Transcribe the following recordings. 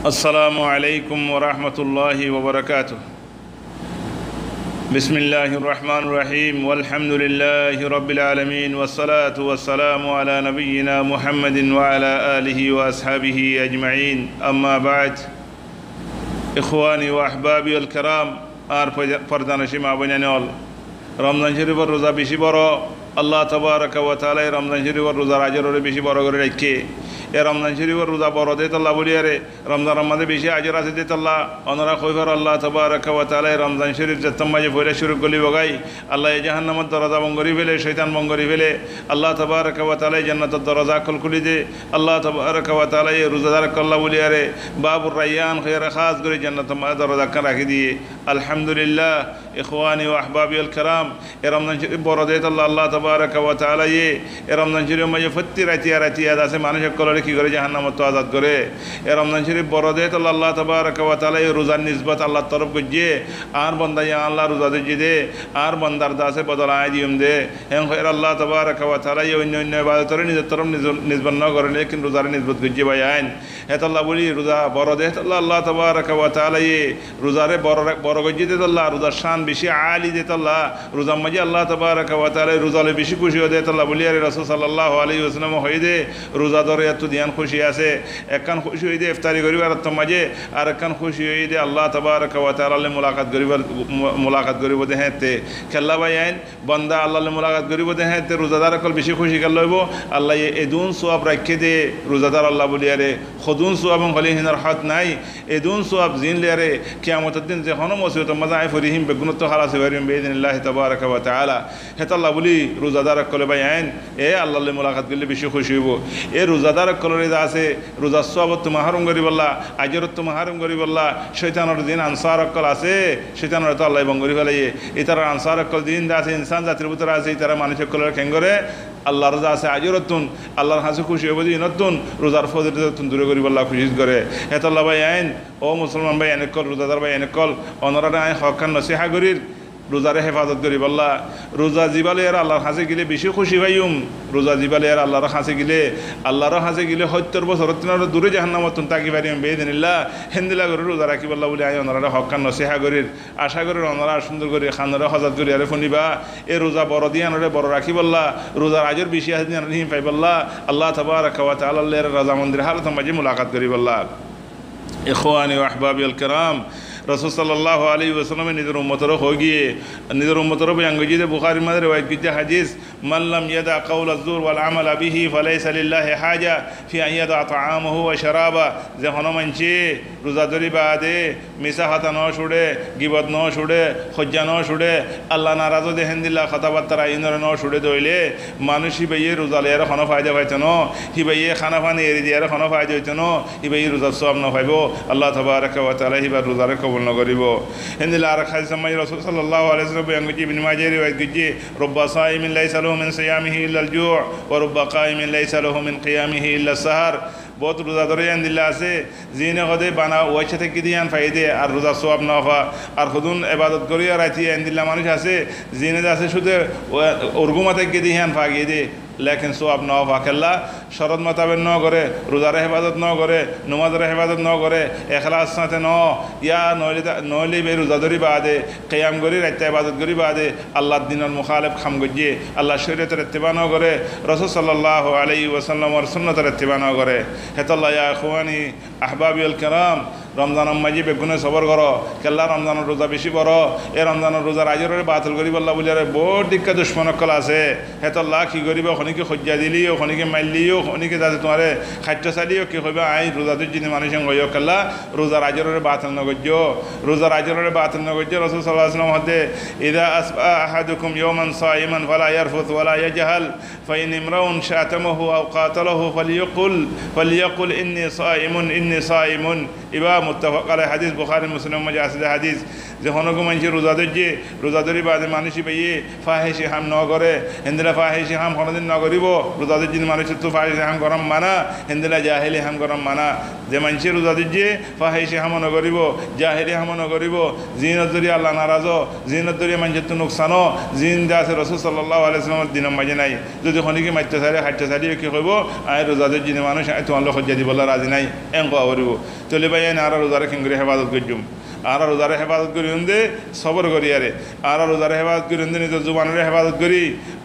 السلام عليكم ورحمة الله وبركاته. بسم الله الرحمن الرحيم والحمد لله رب العالمين والصلاة والسلام على نبينا محمد وعلى آله وأصحابه أجمعين. أما بعد إخواني وأحبابي الكرام فردانشي ما بنيانول رمضان شريف الروزا بشي برو الله تبارك وتعالى رمضان شريف الروزا راجر بشي برو غريكي رمضان شريف الروزا برو ديت الله بوليره رمضان بشي أجر ديت الله أنرا خوفر الله تبارك وتعالى رمضان شريف جتم ما جفوله شروع قلي وغاي الله جهنم الدرجة بنغري فيله شيطان بنغري فيله الله تبارك وتعالى جنة الدرجة كل دي الله تبارك وتعالى روزا دارك الله بوليره باب الريان خير خاص غري جنة ما درجة كان راكدي. الحمد لله إخواني وأحبابي الكرام رمضان شريف برو ديت الله تبارك وتعالى رمضان شريف ما يفتر رتي هذا سمعنا شكله কি করে জাহান্নামত আযাদ করে রমজান শরীফ বড় দেত আল্লাহ তাবারাক ওয়া তাআলা এই রোজার নিসবত আল্লাহর তরফ গজ্জে আর বান্দা ইয়া আল্লাহ রোজা দে দে আর বান্দার দাসে বদল আয় দিম দে হেন খৈর আল্লাহ তাবারাক ওয়া তাআলা এই অন্য অন্য ইবাদতের নিজের তরফ নিসবত না করে লেকিন রোজার নিসবত গজ্জে বায়ান হেত আল্লাহ বলি রোজা বড় দেত আল্লাহ তাবারাক ওয়া তাআলা এই রোজারে বড় গজ্জে দেত আল্লাহ রোজার শান বেশি আলী দেত আল্লাহ রোজা মাঝে আল্লাহ তাবারাক ওয়া তাআলা রোজালে বেশি খুশি হয়ে দেত আল্লাহ বলি আর রাসূল সাল্লাল্লাহু আলাইহি ওয়াসাল্লাম হই দে রোজা ধরে এত দিয়ান খুশি আছে একখান খুশি হয়ে দে ইফতারি করিবার মাঝে আর একখান খুশি হয়ে দে আল্লাহ তাবারাক ওয়া তাআলা মুলাকাত করিব দে হেতে খেলা ভাই আইন বন্দা আল্লাহ মুলাকাত করিব দে হেতে রোজাদার কল বেশি খুশি কর লইব আল্লাহ এদুন সওয়াব রাখে দে রোজাদার আল্লাহ বলি আরে খুদুন সওয়াব খালি হিনার হাত নাই এদুন সওয়াব জিন লে কিয়ামতের দিন যখন মুসিবত মজা আই ফরিহিম বেগুনত খালাস হইরিম বিইذنিল্লাহি তাবারাক ওয়া তাআলা হেতে আল্লাহ বলি রোজাদার কল ভাই আইন এ আল্লাহ মুলাকাত করলে বেশি খুশি হইব এ রোজাদার কলরে আছে রোজার সওয়াবত তুমি হারাম করি বললা আজরত তুমি হারাম করি বললা শয়তানের দিন আনসার অকল আছে শয়তানের তো আল্লাহ বঙ্গরি ফেলাইয়ে এটার আনসার অকল দিন আছে ইনসান জাতির ভিতরে আছে তারা মানুষের কলর খেঙ্গরে আল্লাহ রোজা আছে আজরতুন আল্লাহর হাসি খুশি হইব দিন নতুন রোজার ফজিলতুন দূরে করি বললা খুশি করে হেত আল্লাহ ভাই আইন ও মুসলমান ভাই এনে কল রোজাদার ভাই এনে কল অনরা আইন হকান নসিহা করির রোজারে হেফাজত করি বললা রোজা জিবালে আর আল্লাহর হাসে গেলে বেশি খুশি ভাইম রোজা জিবালে আর আল্লাহর হাসে গেলে 70 বছর দূরে জাহান্নামতন তাকি পারিম বিইذনিল্লাহ হেন্দিলা করে রোজা রাখি বললা বলে আই ওনারা হকান নসিহা করির আশা করি ওনারা সুন্দর করে খানারে হজরত করি আরে ফনিবা এ রোজা বড় দিয়ে আনরে বড় রাখি বললা রোজার আজর বেশি আছে দিন পাই বললা আল্লাহ তাবারাক ওয়া তাআলা এর রাজা মন্দির হালত মাঝে মুলাকাত করি বললা। ইখওয়ানি ওয়া আহবাবি আল কিরাম রাসূল সাল্লাল্লাহু আলাইহি ওয়াসাল্লাম নিজের উম্মতের হয়ে গিয়ে নিজের উম্মতের বয়াঙ্গজিদে বুখারীর মধ্যে রওয়ায়াত কিতে হাদিস মান লাম ইয়াদা কাউল আয-যুর ওয়াল আমাল বিহি ফালাইসা লিল্লাহি হাজা ফি আন ইয়াদা তাআমাহু ওয়া শারাবা যে হনমানচি রোজাদারি বাদে মিছা কথা ন ছুড়ে গিবত ন ছুড়ে হজ্জা ন ছুড়ে আল্লাহ নারাজ দে হেন্দিল্লাহ কথাবার্তা ইনর ন ছুড়ে দইলে মানুষই বাইয়ে রোজালে আর হন ফায়দা পাইতো ন হি বাইয়ে খানা পানি এরি দিয়ে আর হন ফায়দা হইতো ন হি বাইয়ে রোজার সওয়াব ন পাইবো আল্লাহ তাবারাক ওয়া তাআলা হিবার রোজারে কবুল ন করিব হেন্দিল্লাহ আর খালি সময় রাসূল সাল্লাল্লাহু আলাইহি ওয়াসাল্লাম বয়াঙ্গজি ইবনে মাজাহ রিওয়ায়াত কিজি রব্বা সাইমিন লাইসা লাহু মিন সিয়ামিহি ইল্লা আল-জু' ওয়া রব্বা কাইমিন লাইসা লাহু মিন কিয়ামিহি ইল্লা আস-সাহর বহুত রোজাদারে আনদিল্লাহ আছে জিনে হদে বানা ওয়াইছে থেকে দিয়ান ফাইদে আর রোজা সওয়াব না হওয়া আর খুদুন ইবাদত করিয়া রাতি আনদিল্লাহ মানুষ আছে জিনে আছে শুধু ওরগুমা থেকে দিয়ান ফাগিয়ে দে লেকিন সওয়াব না হওয়া কেল্লা শরত মোতাবেক ন করে রোজার হেফাজত ন করে নমাজের হেফাজত ন করে এখলাস সাথে ন ইয়া নইলে বে রোজাদারি বাদে কিয়াম করি রাতে ইবাদত করি বাদে আল্লাহর দিনের মুখালিফ খাম গজ্জে আল্লাহ শরীয়তের ইত্তিবা ন করে রাসূল সাল্লাল্লাহু আলাইহি ওয়াসাল্লামের সুন্নতের ইত্তিবা ন করে হেতাল্লাহ ইয়া ইখওয়ানি আহবাবি আল কিরাম রমজানের মাঝে বেগুনে সবর করো কেল্লা রমজানের রোজা বেশি বড় এ রমজানের রোজার আজরের বাতিল করি বললা বলি আরে বহুত দিক্কা দুশ্মনকল আছে হেতাল্লাহ কি করিব ওখানে হজ্জা দিলিও ওখানে মাইলিও ওখানে যাতে তোমার খাদ্য চালিও কি হইবা আই রোজাদের যিনি মানুষের গইও কেল্লা রোজার আজরের বাতিল নগজ্য রোজার আজরের বাতিল নগজ্য রাসূল সাল্লাল্লাহু আলাইহি ওয়াসাল্লাম হতে ইযা আসবা আহাদুকুম ইয়াওমান সাইমান ফালা ইয়ারফুথ ওয়ালা ইয়াজহাল ফাইন ইমরাউন শাতামাহু আও কাতালাহু ফালিয়াকুল ইন্নী সাইমুন ইবা মুত্তাফাক আলাইহি হাদিস বুখারী মুসলিম মাঝে আছে হাদিস যে হনগো মানুষ রোজাদারি বাদে মানুষই পাইয়ে ফাহিশি হাম ন করে হিন্দিলা ফাহিশি হাম কোনোদিন ন করিব রোজাদের যিনি মানুষের তো ফাহিশি হাম গরম মানা হিন্দিলা জাহেলি হাম গরম মানা যে মানুষের রোজাদের যে ফাহিশি হাম ন করিব জাহেলি হাম ন করিব জিনত জরি আল্লাহ নারাজ জিনত জরি মানুষের তো নোকসানো জিন দে আছে রাসূল সাল্লাল্লাহু আলাইহি ওয়াসাল্লামের দিনের মাঝে নাই যদি হনিকে মাইতে চাইলে হাইতে চাইলে কি হইব আই রোজাদের যিনি মানুষ আই তোমার লোক হজ্জা দিবলা রাজি নাই এং কোয়া করিব তলে ভাই আর রোজারে কেঙ্গুরি হেফাজত করজুম আর রোজারে হেফাজত করি দে সবর করি আরে আর রোজারে হেফাজত করি দে নিজের জুবানের হেফাজত করি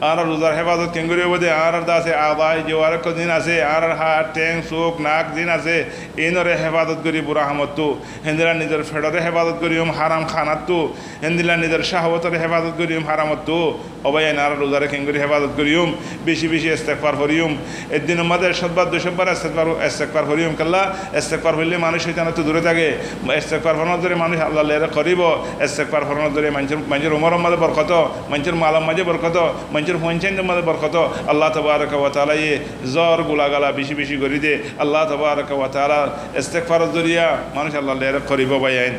আর রোজার হেফাজত কেঙ্গুরি বোধে আর দাসে আদায় জোয়ার দিন আছে আর হাত টেং চোখ নাক দিন আছে এইনরে হেফাজত করি বুড়া হামতো হেন্দিলা নিজের ফেডরে হেফাজত করিম হারাম খানাতো হেন্দিলা নিজের শাহবতরে হেফাজত করিম হারামতো অবাই আর রোজারে কেঙ্গুরি হেফাজত করিম বেশি বেশি ইস্তেগফার করিম একদিন আমাদের সদবার দুশবার ইস্তেগফার করিম কাল্লা ইস্তেগফার হইলে মানুষ শয়তানের তো দূরে থাকে ইস্তেগফার ফরমার ধরে মানুষ আল্লাহ লেরা করিব ইস্তেগফার ফরমার ধরে মানুষের উমরের মাঝে বরকত মানুষের মালার মাঝে বরকত মানুষের পঞ্চায়েতের মাঝে বরকত আল্লাহ তাবারক ওয়া তাআলা জ্বর গুলাগালা বেশি বেশি করে দে আল্লাহ তাবারক ওয়া তাআলা ইস্তেগফারের জরিয়া মানুষ আল্লাহ লেরা করিব বাইন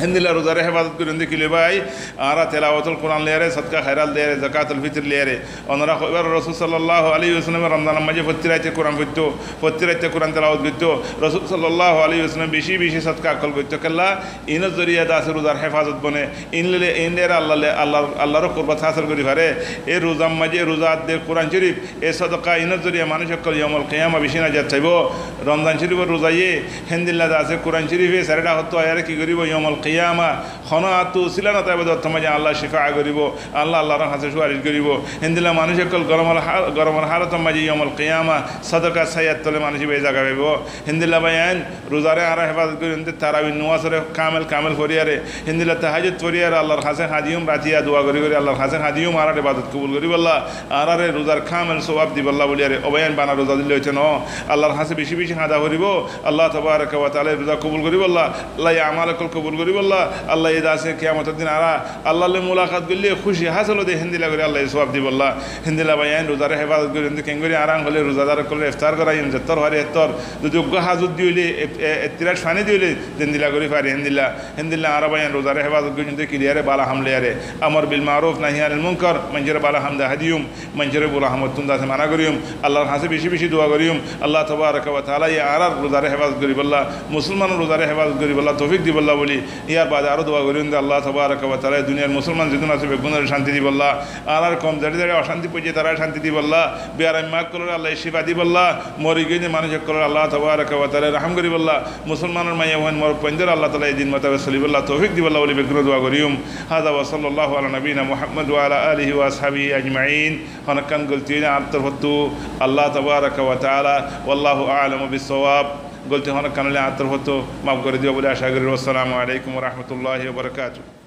হিন্দিলা রোজারে হেফাজত করেন দেখিলে ভাই আরা তেলাওয়াতুল কোরআন লেয়ারে সদকা খায়রাত লেয়ারে যাকাতুল ফিতর লেয়ারে ওনারা কইবার রাসূল সাল্লাল্লাহু আলাইহি ওয়াসাল্লাম রমজানের মাঝে প্রতিরাইতে কোরআন পড়তো প্রতিরাইতে কোরআন তেলাওয়াত করতো রাসূল সাল্লাল্লাহু আলাইহি ওয়াসাল্লাম বেশি বেশি সদকা আকল করতো কাল্লা ইনের জরিয়া দাসের রোজার হেফাজত বনে ইনলে ইনলের আল্লাহর কুরবাত হাসিল করি পারে এই রোজার মাঝে রোজাত দে কোরআন শরীফ এই সদকা ইনের জরিয়া মানুষ সকল ইয়ামুল কিয়ামা বেশি না যাচ্ছাইব রমজান শরীফের রোজায়ে হিন্দিল্লা দাসে কোরআন শরীফে সারেটা হতো আয়ারে কি করিব ইয়ামুল কিয়ামা খনাতু সিলানা তাইবাদ তমাজে আল্লাহ শিফা করিব আল্লাহ আল্লাহর কাছে সুপারিশ করিব হিন্দিলা মানুষ সকল গরমের হারত মাঝে ইয়ামুল কিয়ামা সদকা সাইয়াত তলে মানুষ এই জায়গা পাইব হিন্দিলা বায়ান রোজারে আর হেফাজত করি তারাবি নুয়াসরে কামেল করিয়ারে হিন্দিলা তাহাজ্জুদ করিয়ারে আল্লাহর কাছে হাদিয়ুম রাতিয়া দোয়া করি আল্লাহর কাছে হাদিয়ুম আর ইবাদত কবুল করিব আল্লাহ আর রোজার কামেল সওয়াব দিব আল্লাহ বলিয়ারে অবয়ান বানা রোজা দিলে হইছে ন আল্লাহর কাছে বেশি বেশি হাদা করিব আল্লাহ তাবারক ওয়া তাআলা রোজা কবুল করিব আল্লাহ আল্লাহ আমালকল কবুল করিব আল্লাহ আল্লাহ এই দাসে কিয়ামতের দিন আরা আল্লাহর মুলাকাত করলে খুশি হাসল দে হিন্দিলা করে আল্লাহ সওয়াব দিব আল্লাহ হিন্দিলা ভাইয়ান রোজারে হেফাজত করি কেন করি আরাম হলে রোজাদার করলে ইফতার করাইম যেতর হারে এতর যদি যোগ্য হাজত দিলে তিরাট ফানি দিলে হিন্দিলা করি পারি হিন্দিলা আরা ভাইয়ান রোজারে হেফাজত করি ক্লিয়ারে বালা হামলে আরে আমর বিল মারুফ নাহি আনিল মুনকার মঞ্জরে বালা হামদা হাদিয়ুম মঞ্জরে বুলা হামদ তুন দাসে মানা করিম আল্লাহর কাছে বেশি বেশি দোয়া করিম আল্লাহ তাবারক ওয়া তাআলা আর রোজারে হেফাজত করি আল্লাহ মুসলমান রোজারে হেফাজত করি আল্লাহ তৌফিক দিব আল্লাহ বলি ইয়ার বাদে আরো দোয়া করি আল্লাহ তাবারক ওয়া তাআলা দুনিয়ার মুসলমান যেদিন আছে বেগুনের শান্তি দিব আল্লাহ আর কম জাড়ি অশান্তি পড়ছে তারা শান্তি দিব আল্লাহ বিয়ারাম মাক করলে আল্লাহ শিফা দিব আল্লাহ মরি গিয়ে মানুষ করলে আল্লাহ তাবারক ওয়া তাআলা রহম করিব আল্লাহ মুসলমানের মাইয়া হন মর পঞ্জর আল্লাহ তাআলা এই দিন মোতাবেক চলিব আল্লাহ তৌফিক দিব আল্লাহ বলি বেগুন দোয়া করিম হাযা ওয়া সাল্লাল্লাহু আলা নবিনা মুহাম্মদ ওয়া আলা আলিহি ওয়া আসহাবিহি আজমাইন হনকান গলতি আত্মফতু আল্লাহ তাবারক ওয়া তাআলা ওয়াল্লাহু আ'লামু বিস-সাওয়াব গলতি হনকান আত্মফতু মাফ করে দিও বলে আশা করি। আসসালামু আলাইকুম ওয়া রাহমাতুল্লাহি ওয়া বারাকাতুহু।